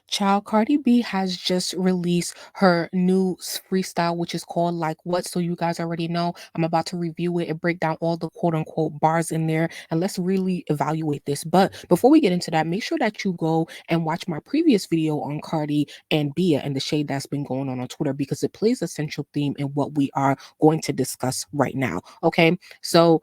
Child Cardi B has just released her new freestyle, which is called Like What. So you guys already know I'm about to review it and break down all the quote unquote bars in there. And let's really evaluate this. But before we get into that, make sure that you go and watch my previous video on Cardi and Bia and the shade that's been going on Twitter because it plays a central theme in what we are going to discuss right now. Okay. So,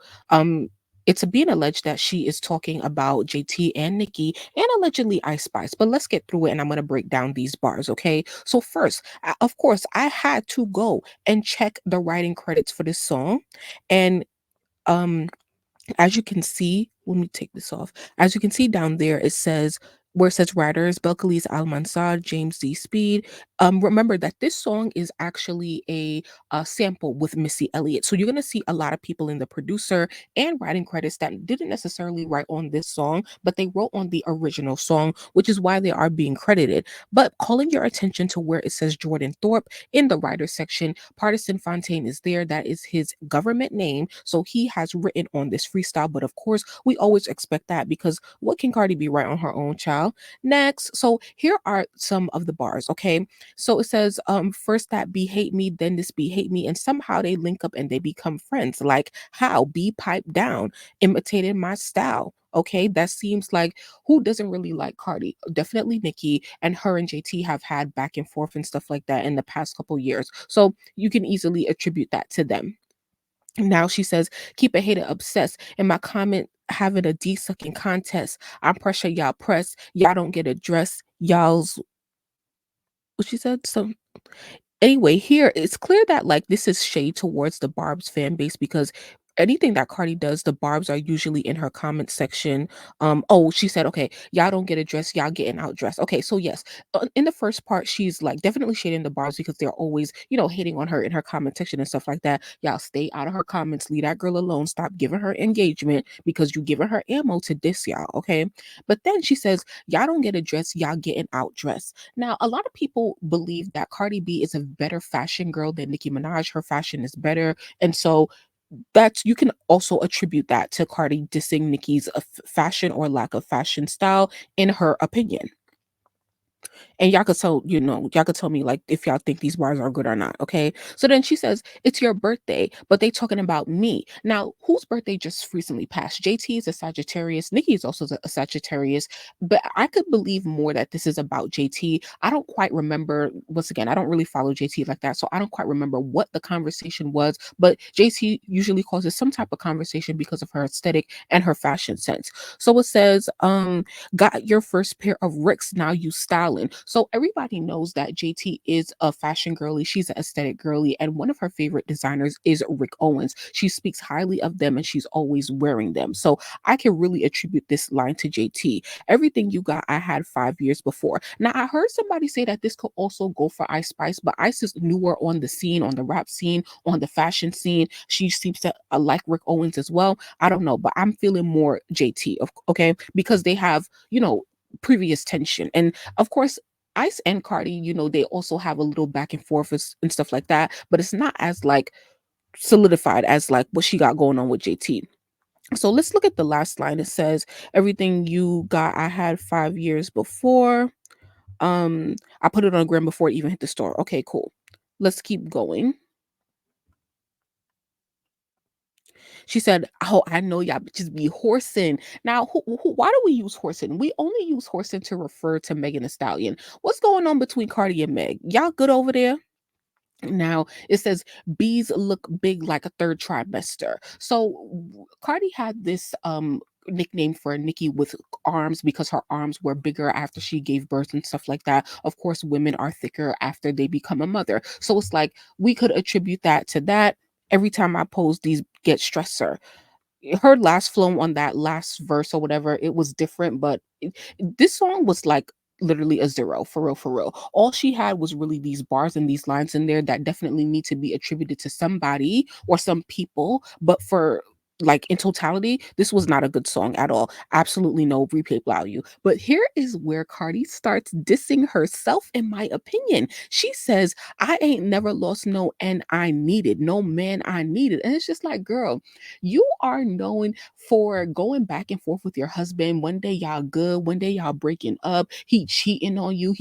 it's being alleged that she is talking about JT and Nicki and allegedly Ice Spice. But let's get through it and I'm going to break down these bars, okay? So, first, of course, I had to go and check the writing credits for this song. And um as you can see, let me take this off. As you can see down there, it says where it says writers, Belcalis Almanzar, James D. Speed. Remember that this song is actually a sample with Missy Elliott. So you're gonna see a lot of people in the producer and writing credits that didn't necessarily write on this song, but they wrote on the original song, which is why they are being credited. But calling your attention to where it says Jordan Thorpe in the writer section, Partisan Fontaine is there. That is his government name. So he has written on this freestyle. But of course, we always expect that because what can Cardi B write on her own, child? Next, so here are some of the bars, okay? So it says, first that B hate me, then this B hate me, and somehow they link up and they become friends. Like how B pipe down, imitated my style. Okay, that seems like who doesn't really like Cardi? Definitely Nicki, and her and JT have had back and forth and stuff like that in the past couple years. So you can easily attribute that to them. Now she says, keep a hater obsessed. In my comment, having a D sucking contest. I pressure y'all press. Y'all don't get addressed. Y'all's what she said? So anyway, here it's clear that like this is shade towards the Barb's fan base because anything that Cardi does, the Barbs are usually in her comment section. Oh, she said, okay, y'all don't get addressed, y'all getting outdressed. Okay, so yes, in the first part, she's like definitely shading the Barbs because they're always, hating on her in her comment section and stuff like that. Y'all stay out of her comments, leave that girl alone, stop giving her engagement because you giving her ammo to diss y'all. Okay, but then she says, y'all don't get addressed, y'all getting outdressed. Now, a lot of people believe that Cardi B is a better fashion girl than Nicki Minaj. Her fashion is better. And so that's you can also attribute that to Cardi dissing Nicki's fashion or lack of fashion style, in her opinion. And y'all could tell me like if y'all think these bars are good or not. Okay. So then she says, it's your birthday, but they talking about me. Now, whose birthday just recently passed? JT is a Sagittarius. Nikki is also a Sagittarius. But I could believe more that this is about JT. I don't quite remember, once again, I don't really follow JT like that. So I don't quite remember what the conversation was. But JT usually causes some type of conversation because of her aesthetic and her fashion sense. So it says, got your first pair of Ricks, now you styling. So everybody knows that JT is a fashion girly. She's an aesthetic girly. And one of her favorite designers is Rick Owens. She speaks highly of them and she's always wearing them. So I can really attribute this line to JT. Everything you got, I had 5 years before. Now, I heard somebody say that this could also go for Ice Spice, but Ice is newer on the scene, on the rap scene, on the fashion scene. She seems to like Rick Owens as well. I don't know, but I'm feeling more JT, okay? Because they have, previous tension. And of course, Ice and Cardi, they also have a little back and forth and stuff like that, but it's not as like solidified as like what she got going on with JT. So let's look at the last line. It says, everything you got, I had 5 years before. I put it on the gram before it even hit the store. Okay, cool. Let's keep going. She said, "Oh, I know y'all bitches be horsing." Now, why do we use horsing? We only use horsing to refer to Megan Thee Stallion. What's going on between Cardi and Meg? Y'all good over there? Now it says bees look big like a third trimester. So Cardi had this nickname for Nicki with arms because her arms were bigger after she gave birth and stuff like that. Of course, women are thicker after they become a mother. So it's like we could attribute that to that. Every time I pose these get stressor. Her last flow on that last verse or whatever, it was different, but this song was like literally a zero, for real, for real. All she had was really these bars and these lines in there that definitely need to be attributed to somebody or some people, but for like in totality, this was not a good song at all. Absolutely no replay value. But here is where Cardi starts dissing herself, in my opinion. She says, I ain't never lost no and I needed, no man I needed. And it's just like, girl, you are known for going back and forth with your husband. One day y'all good, one day y'all breaking up. He cheating on you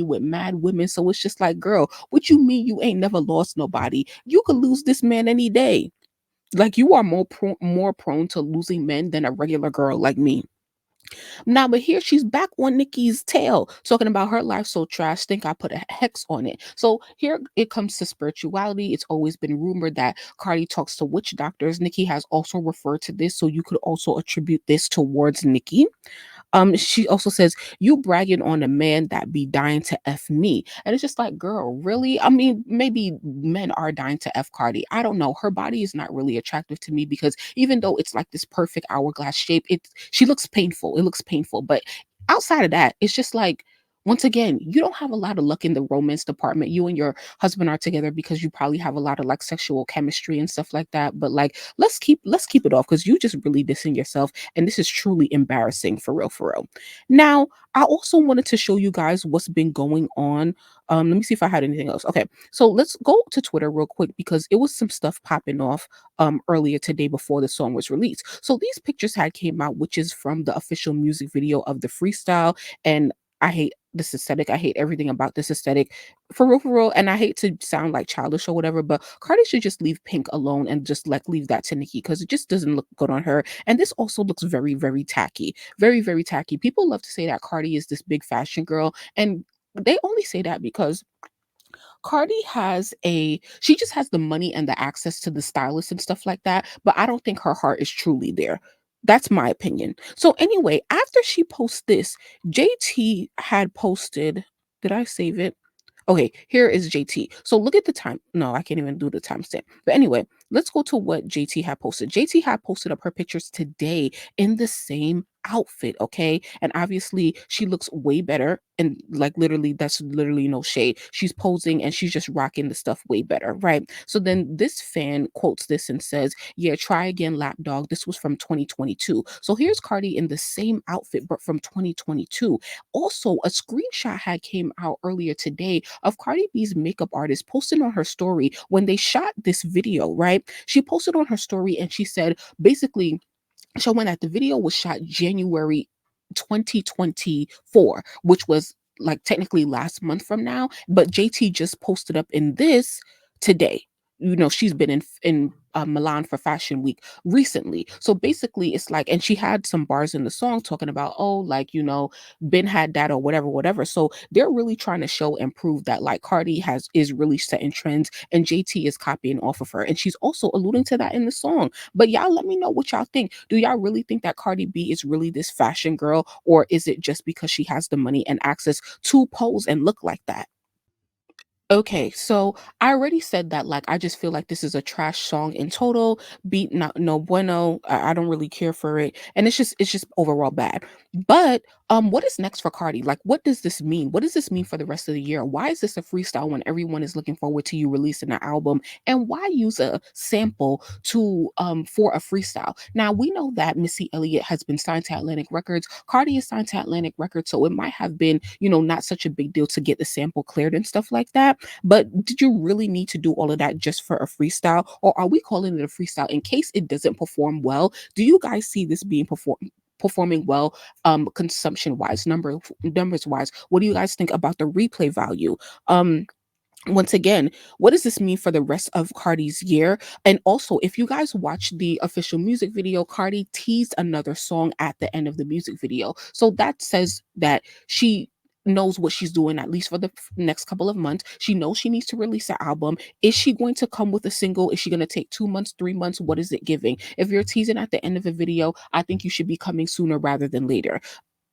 with mad women. So it's just like, girl, what you mean you ain't never lost nobody? You could lose this man any day. Like you are more prone to losing men than a regular girl like me. Now, but here she's back on Nikki's tail, talking about her life so trash. Think I put a hex on it. So here it comes to spirituality. It's always been rumored that Cardi talks to witch doctors. Nikki has also referred to this, so you could also attribute this towards Nikki. She also says, "You bragging on a man that be dying to f me," and it's just like, girl, really? I mean, maybe men are dying to f Cardi. I don't know. Her body is not really attractive to me because even though it's like this perfect hourglass shape, she looks painful. It looks painful, but outside of that, it's just like. Once again, you don't have a lot of luck in the romance department. You and your husband are together because you probably have a lot of like sexual chemistry and stuff like that. But like, let's keep it off because you just really dissing yourself and this is truly embarrassing for real, for real. Now, I also wanted to show you guys what's been going on. Let me see if I had anything else. Okay, so let's go to Twitter real quick because it was some stuff popping off earlier today before the song was released. So these pictures had came out, which is from the official music video of the freestyle. And I hate this aesthetic. I hate everything about this aesthetic for real, for real. And I hate to sound like childish or whatever, but Cardi should just leave pink alone and just like leave that to Nicki because it just doesn't look good on her. And this also looks very, very tacky. Very, very tacky. People love to say that Cardi is this big fashion girl. And they only say that because she just has the money and the access to the stylist and stuff like that, but I don't think her heart is truly there. That's my opinion. So anyway, after she posts this, JT had posted, did I save it? Okay, here is JT. So look at the time. No, I can't even do the timestamp. But anyway, let's go to what JT had posted. JT had posted up her pictures today in the same outfit, okay? And obviously she looks way better and like literally that's literally no shade. She's posing and she's just rocking the stuff way better, right? So then this fan quotes this and says, "Yeah, try again lapdog. This was from 2022." So here's Cardi in the same outfit but from 2022. Also, a screenshot had came out earlier today of Cardi B's makeup artist posted on her story when they shot this video, right? She posted on her story and she said basically showing that the video was shot January 2024, which was like technically last month from now, but JT just posted up in this today. You know, she's been in Milan for Fashion Week recently. So basically, it's like, and she had some bars in the song talking about, oh, like, you know, Ben had that or whatever, whatever. So they're really trying to show and prove that like Cardi is really setting trends and JT is copying off of her. And she's also alluding to that in the song. But y'all let me know what y'all think. Do y'all really think that Cardi B is really this fashion girl, or is it just because she has the money and access to pose and look like that? Okay, so I already said that like I just feel like this is a trash song in total. Beat not no bueno. I don't really care for it. And it's just overall bad. But what is next for Cardi? Like what does this mean? What does this mean for the rest of the year? Why is this a freestyle when everyone is looking forward to you releasing an album? And why use a sample to for a freestyle? Now we know that Missy Elliott has been signed to Atlantic Records. Cardi is signed to Atlantic Records, so it might have been, you know, not such a big deal to get the sample cleared and stuff like that. But did you really need to do all of that just for a freestyle? Or are we calling it a freestyle in case it doesn't perform well? Do you guys see this being performing well consumption wise, numbers wise? What do you guys think about the replay value? Once again, what does this mean for the rest of Cardi's year? And also, if you guys watch the official music video, Cardi teased another song at the end of the music video. So that says that she knows what she's doing at least for the next couple of months. She knows she needs to release an album. Is she going to come with a single? Is she going to take 2 months, 3 months? What is it giving? If you're teasing at the end of a video, I think you should be coming sooner rather than later.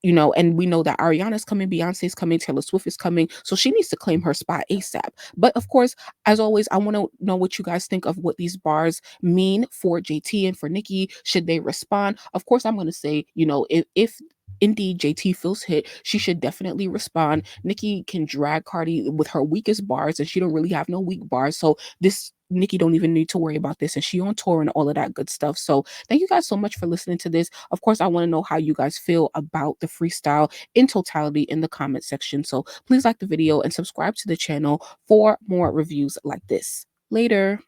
You know, and we know that Ariana's coming, Beyonce's coming, Taylor Swift is coming. So she needs to claim her spot ASAP. But of course, as always, I want to know what you guys think of what these bars mean for JT and for Nicki. Should they respond? Of course, I'm going to say, you know, if indeed JT feels hit, she should definitely respond. Nicki can drag Cardi with her weakest bars, and she don't really have no weak bars. So this Nicki don't even need to worry about this, and she on tour and all of that good stuff. So thank you guys so much for listening to this. Of course, I want to know how you guys feel about the freestyle in totality in the comment section. So please like the video and subscribe to the channel for more reviews like this. Later.